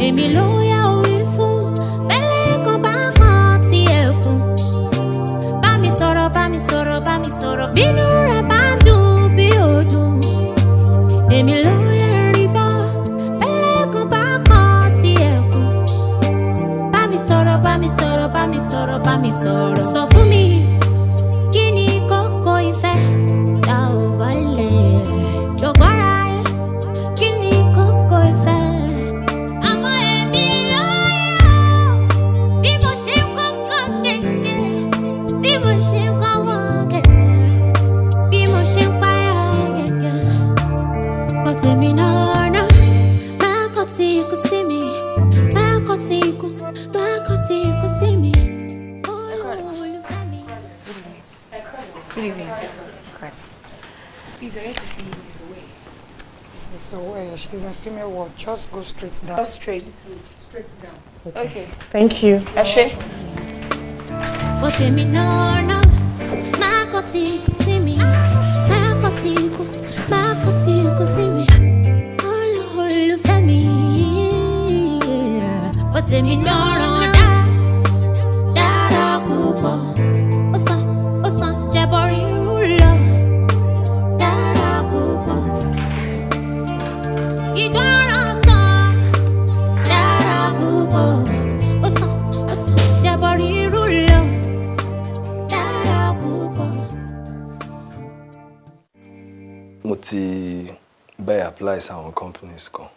èmi ló yá orí fún bẹ́lẹ̀ kan bá kan tí ẹ̀kún bá mi sọ̀rọ̀ bá mi sọ̀rọ̀ bá mi sọ̀rọ̀ bínú rẹ̀ bá ń dùn bí òdùn èmi ló yá rí bọ́ bẹ́lẹ̀ kan bá kan tí ẹ̀kún bá mi sọ̀rọ̀ bá mi sọ̀rọ̀ bá mi sọ̀rọ̀ bá mi sọ̀rọ̀ sọ fún mi kí ni kókó ìfẹ́ tá ò bá lè jọ̀gbọ́ra ẹ̀ kí ni kókó ìfẹ́. Àmọ́ èmi ló yá bí mo ṣe ń kọ́kọ́ kékeré bí mo ṣe ń kọ́ wọ́n kékeré bí mo ṣe ń páyà kékeré bó tèmi náà náà máa kọ́ tí ikú sí mi máa kọ́ tí ikú sí mi. Good evening. Correct. Please, I have to see Mrs. Away. Mrs. Away, she's in female ward. Just go straight down. Just straight. Straight down. Okay. Thank you. Ashe. But let me know now. Narcotic, see me. Narcotic, see me. All for me. But let me know now. Mo ti bẹ́ẹ̀ apply sáwọn companies kan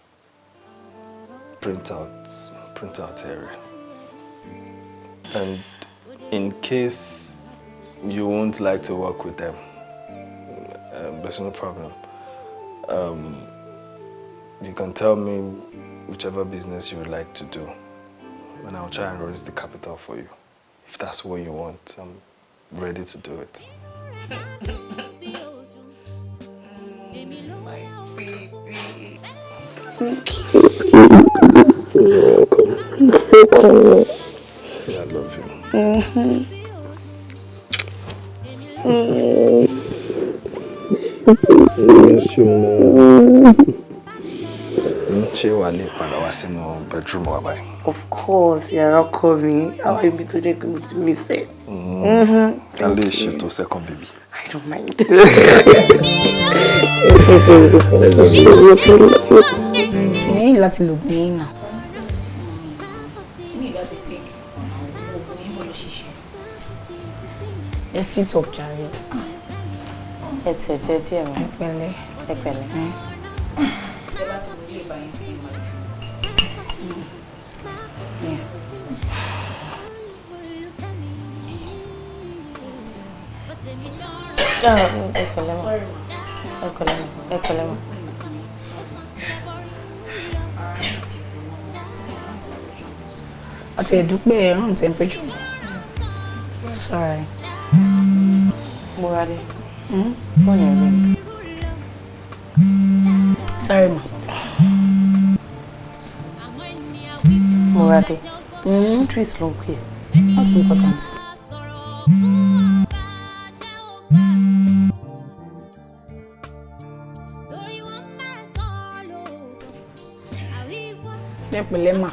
print out area and in case you won't like to work with them there's no problem you can tell me whichever business you would like to do and I'll try and raise the capital for you if that's what you want. I'm ready to do it. My baby. Thank you. You're welcome. I love you. Miss you more. Ṣé wàá lè padà wá sínú bedroom wa báyìí? Of course, yàrá ọkọ mi. Àwọn ibi tó jẹ́ pé mo ti miss ẹ. A lè ṣètò second baby. I don't mind. Kí ni láti lò gbé yín náà? Ẹ sit up jàre. Ẹ tẹ̀ jẹ́ díẹ̀ mọ́. Ẹ pẹ̀lẹ́. Àti ẹ̀dúpẹ́ ẹ̀rùn temperature. Sorry. Morade. Phone your ring. Sorry, ma. Morade. Trees long here. What's important? Pẹ̀lẹ́ ma.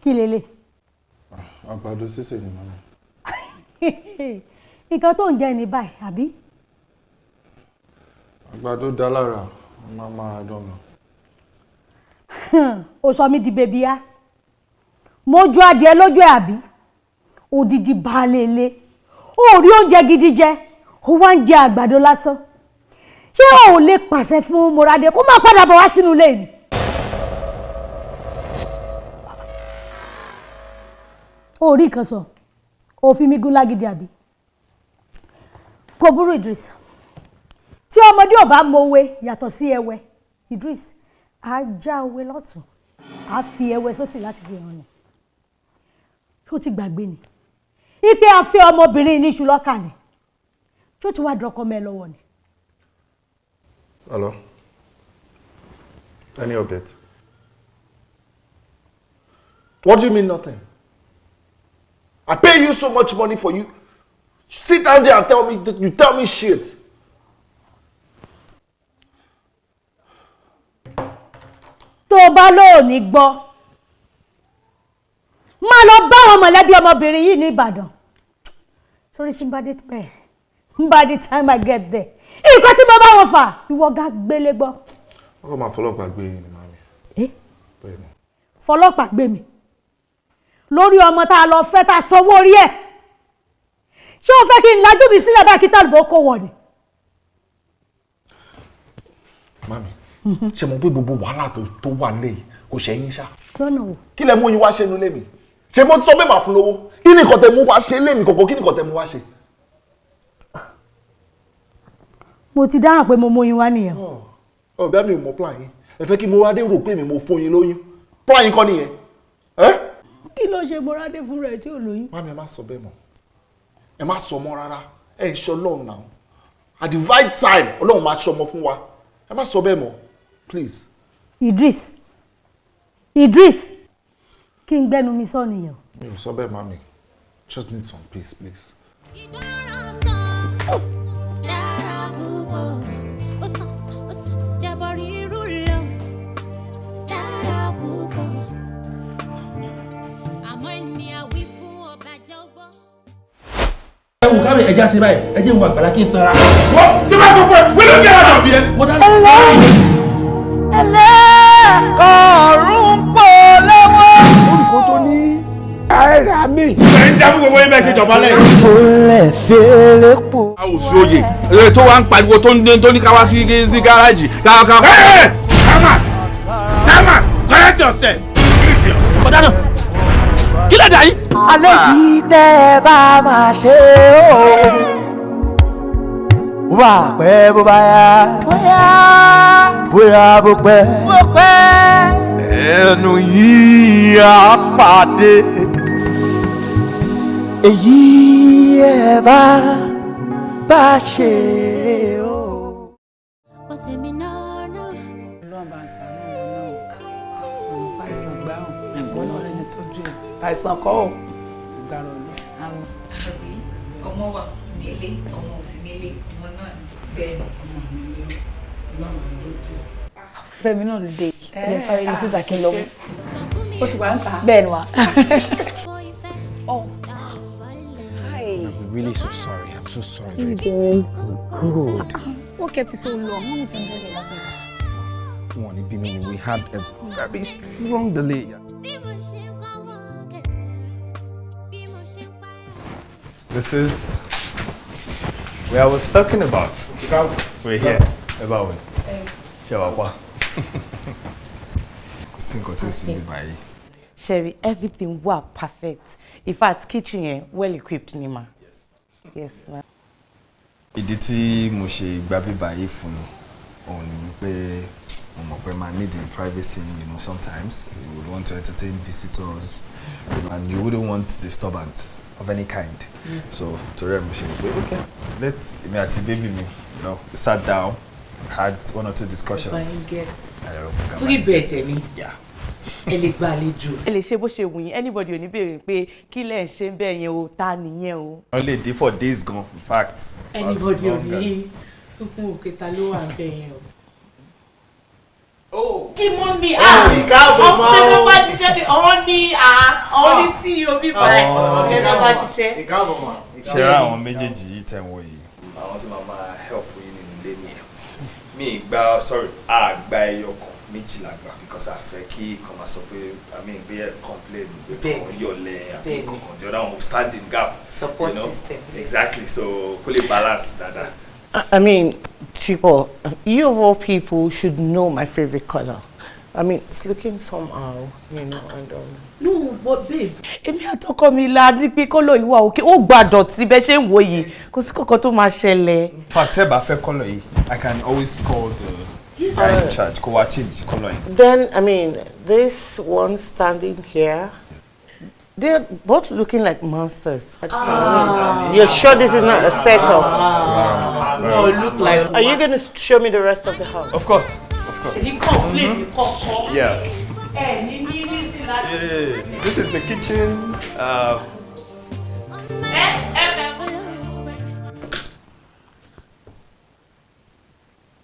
Kí lélẹ̀? Àgbàdo sísè ni màmá. Nǹkan tó ń jẹ ní báyìí, àbí? Àgbàdo dá lára, máa máa dọ̀nà. Ó sọ mí di bèbí á. Mo ju adìẹ lójú ẹ̀ àbí? Odidi baálé ilé. Ó rí oúnjẹ gidi jẹ, ó wá ń jẹ àgbàdo lásán. Ṣé o ò lè pàṣẹ fún Morade kó má padà bọ̀ wá sínú ilé mi? Ó rí nǹkan sọ. Ó fi mí gún lágídí àbí? Kò burú Idris. Tí ọmọdé ò bá mọ òwe yàtọ̀ sí ẹwẹ́, Idris á já òwe lọ́tún, á fi ẹwẹ́ sósì láti fi hàn ni. Ṣé o ti gbàgbé ni? ipe afẹ́ ọmọbìnrin ní iṣu lọ́kà ni tó ti wá dọ́kọ́ mẹ́ lọ́wọ́ ni. Hello? Any update? What do you mean nothing? I pay you so much money for you. Sit down there and tell me, you tell me shit. Tó bá lò ní gbọ́. Má lọ bá wọn mọ̀lẹ́bí ọmọbìnrin yìí ní Ìbàdàn. Sorry, somebody pay. By the time I get there. Nǹkan tí mo bá wọn fà, ìwọ ga gbélé gbọ́. Ọkọ máa fọlọ́pàá gbé yín ni màmí. Bẹ́ẹ̀ni. Fọlọ́pàá gbé mi. Lórí ọmọ tá a lọ fẹ́ tá a sanwó orí ẹ̀. Ṣé o fẹ́ kí n lajú mi sílẹ̀ báyìí kí tàlùbọ̀ kó wọ̀ ni? Màmí, ṣé mo pé gbogbo wàhálà tó wà nílé kò ṣẹ́yìn ṣá? Lọ́nà wo? Kí lẹ mú yín wá ṣe nulẹ̀ mi? Ṣé mo ti sọ pé màá fún lówó? Kí ni nǹkan tẹ mú wá ṣe lé mi kọ̀ọ̀kan? Kí ni nǹkan tẹ mú wá ṣe? Mo ti dáràn pé mo mú yín wá nìyẹn. Ọ̀gá mi ò mọ plan yín. Ẹ fẹ́ kí mo wá dé rò pé mi mo fún yín lóyún. Plan yín kọ́ nìyẹn. Kí ló ṣe Morade fún rẹ̀ tí ò lóyún? Mami, ẹ má sọ bẹ́ẹ̀ mọ́. Ẹ má sọ mọ́ rárá. Ẹ ń ṣe Ọlọ́run náà. At the right time, Ọlọ́run máa ṣọmọ fún wa. Ẹ má sọ bẹ́ẹ̀ mọ́. Please. Idris, kí n gbẹ́nu mi sọ nìyẹn. Mi ò sọ bẹ́ẹ̀, mami. Just need some peace, please. Káwé ẹja sí báyìí, ẹjẹ́ ìwọ̀n àgbàlá kí n sanra. Wọ́n ti bá kọ́ fún ẹ, wílò kí ẹ lọ bí ẹ. Ẹlẹ́kọ̀ọ́rùn pọ̀ lọ́wọ́. Olùkọ́ tó ní àìrà mi. Ẹ ń já fún gbogbo ẹgbẹ́ ìṣèjọba lẹ́yìn. Ó lẹ̀ fẹ́lẹ́ pọ̀. A ò sí oyè. Ẹ tó wá ń pariwo tó ní ká wá sí gáràjì. Tama, correct yourself. Ọ̀dà náà, kí lè dà yín? Alẹ́ yìí tẹ́ ẹ bá máa ṣe o. Bó bá pẹ́ bó bá yá. Bóyá bó pẹ́. Ẹnu yìí á pàdé. Èyí ẹ bá ṣe o. Gbo Temi Naa. Ọlọ́run bá ń sàánú wọn náà. Òun fàìsàn gbáhùn. Ẹ̀gbọ́n náà lẹni tọ́jú ẹ̀. Àìsàn kọ́ ò. Ìgbàrọ̀ lọ. Ọmọ wà nílé, ọmọ ò sí nílé, ọmọ náà bẹ́ẹ̀ ni. Fẹ́mi náà ló dé. Ẹ sáré lọ síta kí n lọ mú. Ó ti wà ń ta. Bẹ́ẹ̀ ni wá. Oh. Hi. I'm really so sorry. I'm so sorry. How you doing? Good. What kept you so long? How did you enjoy the latter? We had a very strong delay. This is where I was talking about. We're here. About it. Sherry, everything was perfect. In fact, kitchen well equipped, Nima. Yes. Yes, ma'am. Ìdí tí mo ṣe gbà bíbáyìí fún òun ni pé mo mọ̀ pé man need privacy, sometimes you would want to entertain visitors and you wouldn't want disturbance of any kind. Yes. So to rem okay, let's me àti baby me, we sat down, had one or two discussions. Free bet me. Yeah. Ẹ lè ṣe bó ṣe wù yín, anybody ò ní béèrè pé kí lẹ ṣe ń bẹ yẹn o, ta nìyẹn o. Only day for days gone, in fact. Anybody ò ní òkè ta ló wà bẹ yẹn o. Oh. Kí mọ́ mi ọ̀pẹ̀lọ́ bá ṣiṣẹ́ ní ọ̀hún ní CEO bí báyìí ọ̀pẹ̀lọ́ bá ṣiṣẹ́. Ṣé àwọn méjèèjì yìí tẹ̀ ń wò yìí? Àwọn tí màá máa help yín nínú ilé nìyẹn. Mi gba àgbà ẹyọ kan méjìlá gbà because a fẹ́ kí kan máa sọ pé gbé complain pé kàn yọ̀lẹ̀ àbí kankan the other one will stand in gap. Support system. Exactly, so kó lè balance dáadáa. I mean, Chico, you of all people should know my favorite color. I mean, it's looking somehow, and No, but babe. Èmi àtọkọ mi la ní pé color yìí wà òkè, ó gba dọ̀tí bẹ́ ṣe ń wò yìí. Kò sí kankan tó máa ṣẹlẹ̀. In fact, tẹ́ bá fẹ́ color yìí, I can always call the guy in charge, kó wá change color yìí. then, I mean, this one standing here, They're both looking like monsters. You're sure this is not a setup? No, it look like. Are you going to show me the rest of the house? Of course. He complained. Yeah. This is the kitchen.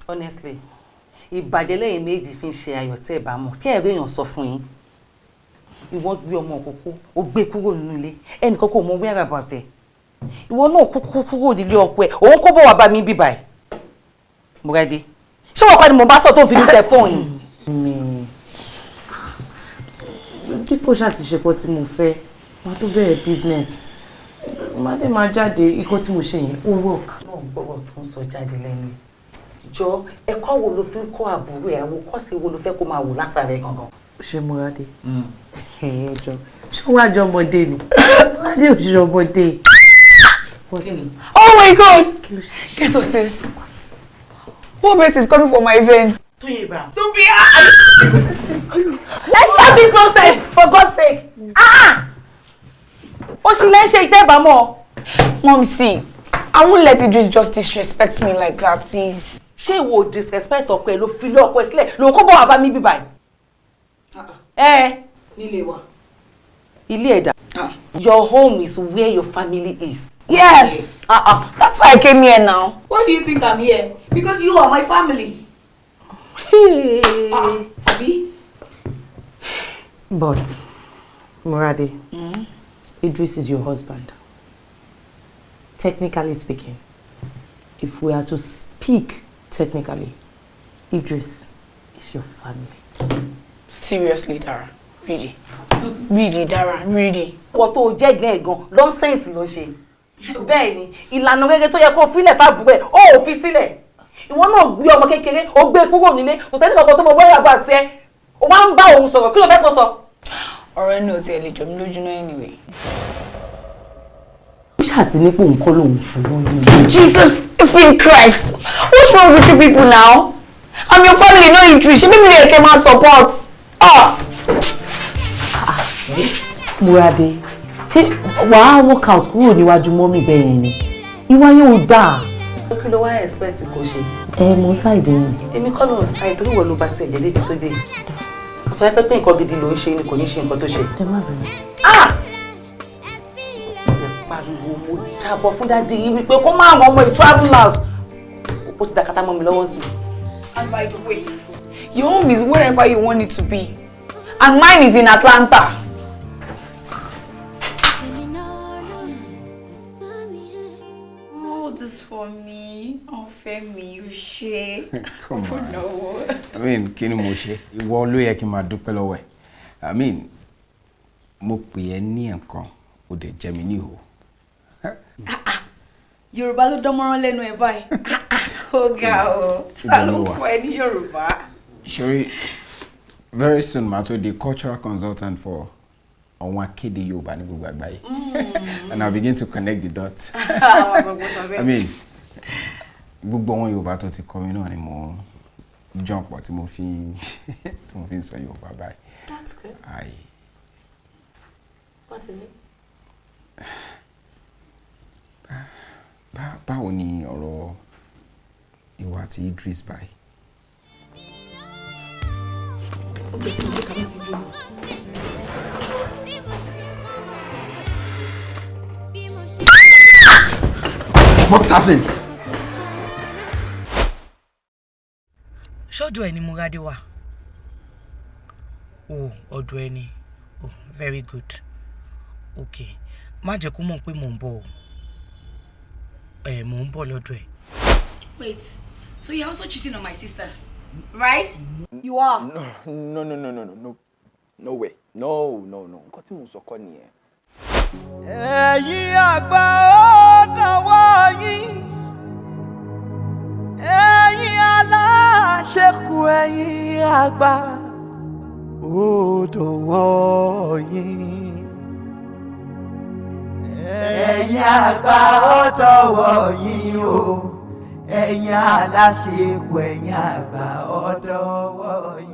Honestly, ìbàjẹ́ lẹ́yìn méjì fi ń ṣe ayọ̀ tẹ́ ẹ bá mọ̀ kí ẹ̀rí èèyàn sọ fún yín. Ìwọ gbé ọmọ òkókó ó gbé kúrò nínú ilé ẹnìkan kò mọ wíwá bàbá tẹ. Ìwọ náà kúkú kúrò nílé ọkọ ẹ òun kó bọ̀ wá bá mi bí báyìí. Mọ̀gádé ṣé wọ́n kọ́ ni mo bá sọ tó fi ní tẹ fóònù? Dípò ṣàtìṣepọ̀ tí mo fẹ́ máa tó bẹ̀rẹ̀ business máa dé máa jáde ikọ́ tí mo ṣe yẹn ó work. Náà gbọ́dọ̀ tó ń sọ jáde lẹ́nu. Jọ ẹ̀kọ́ wo ló fi ń kọ́ àbúrò ẹ̀ àwọn kọ́sì wo ló fẹ́ kó máa wò látara ẹ̀ gangan? Ṣé Múradé? Ẹ̀ẹ́jọ ṣé wàá jọ ọmọdé ni? Múradé ò ṣe ọmọdé. Oh my God! Guess what, sis? What base is coming for my event? Toyin Brown. Let's stop this nonsense for God's sake. Ó sì lè ṣe ìtẹ́bàámọ̀. Mom, see, I won't let Idris just disrespect me like that, please. Ṣé ìwọ disrespect ọkọ ẹ ló fi lé ọkọ ẹ sílẹ̀ ló kó bọ̀ wá bá mi bí báyìí? Nílé wa. Ilé ẹ̀dá. Your home is where your family is. Yes. That's why I came here now. Why do you think I'm here? Because you are my family. Abi? But Múradé, Idris is your husband. Technically speaking, if we are to speak technically, Idris is your family. Seriously, Dara. Really? Really, Dara. Really? What tó jẹ́ gan nonsense ló ṣe. Bẹ́ẹ̀ ni, ìlànà rere tó yẹ kó filẹ̀ fábùrú ẹ̀, ó fi sílẹ̀. Ìwọ náà gbé ọmọ kékeré, ó gbé kúrò nílé, kò tẹ́lẹ̀ kankan tó mọ bóyá àgbà àti ẹ. Ó máa ń bá òun sọ̀rọ̀, kí ló fẹ́ kó sọ? Ọ̀rọ̀ ẹni ò tiẹ̀ lè jọ mí lójú náà anyway. Jesus, in Christ, what's wrong with you people now? I'm your family, no Idris. You maybe they came out support. Múradé, ṣé wàá work out kúrò níwájú mọ́mì bẹ́ẹ̀ yẹn ni? Ìwà yóò dáa. Kí ló wá expect kó ṣe? Mo ṣáìdì yín. Èmi kọ́ ló ń ṣáìdì torí wọ́n ló bá tiẹ̀ jẹ́ débi tó dé. Tó yẹ pé nǹkan gidi ló ń ṣe ni kò ní ṣe nǹkan tó ṣe. Ẹ má bẹ̀rẹ̀. Pariwo mo dábọ̀ fún dádì yìí wípé kó máa wọ ọmọ travel out. Ó ti dàkátà mọ́ mi lọ́wọ́ sí. And by the way, your home is wherever you want it to be. And mine is in Atlanta. This for me. Oh, Femi, you share. Come on. No. I mean, kí ni mo ṣe? Ìwọ ló yẹ kí n máa dúpẹ́ lọ́wọ́ ẹ. I mean, mo pè ẹ́ ní nǹkan, ó dẹ̀ jẹ́ mi ní ìhò. Yorùbá ló dánmọ́rán lẹ́nu ẹ̀ báyìí. Ó ga o. Ta ló kọ́ ẹ ní Yorùbá? Sorry, very soon màá tó di cultural consultant for àwọn akéde Yorùbá ní gbogbo àgbáyé. And I'll begin to connect the dots. I mean, gbogbo àwọn Yorùbá tó ti kọ́ mi náà ni mo jump pọ̀ tí mo fi ń sọ Yorùbá báyìí. That's good. What is it? Báwo ni ọ̀rọ̀ ìwà àti Idris báyìí? Okay, so what can I do? What's happening? Ṣọ́dọ̀ ẹ ni Múradé wà. Oh, ọ̀dọ̀ ẹ ni. Oh, very good. Okay. Má jẹ́ kó mọ̀ pé mò ń bọ̀. Mò ń bọ̀ lọ́dọ̀ ẹ. Wait, so you're also cheating on my sister, right? You are. No way. No. Nǹkan tí mo sọ kọ́ nìyẹn. Ẹ̀yin àgbà ó dọ̀wọ́ yín. Ẹ̀yin aláṣẹ́kù ẹ̀yin àgbà ó dọ̀wọ́ yín. Ẹ̀yin àgbà ó dọ̀wọ́ yín o. Ẹ̀yin aláṣẹ́kù ẹ̀yin àgbà ó dọ̀wọ́ yín.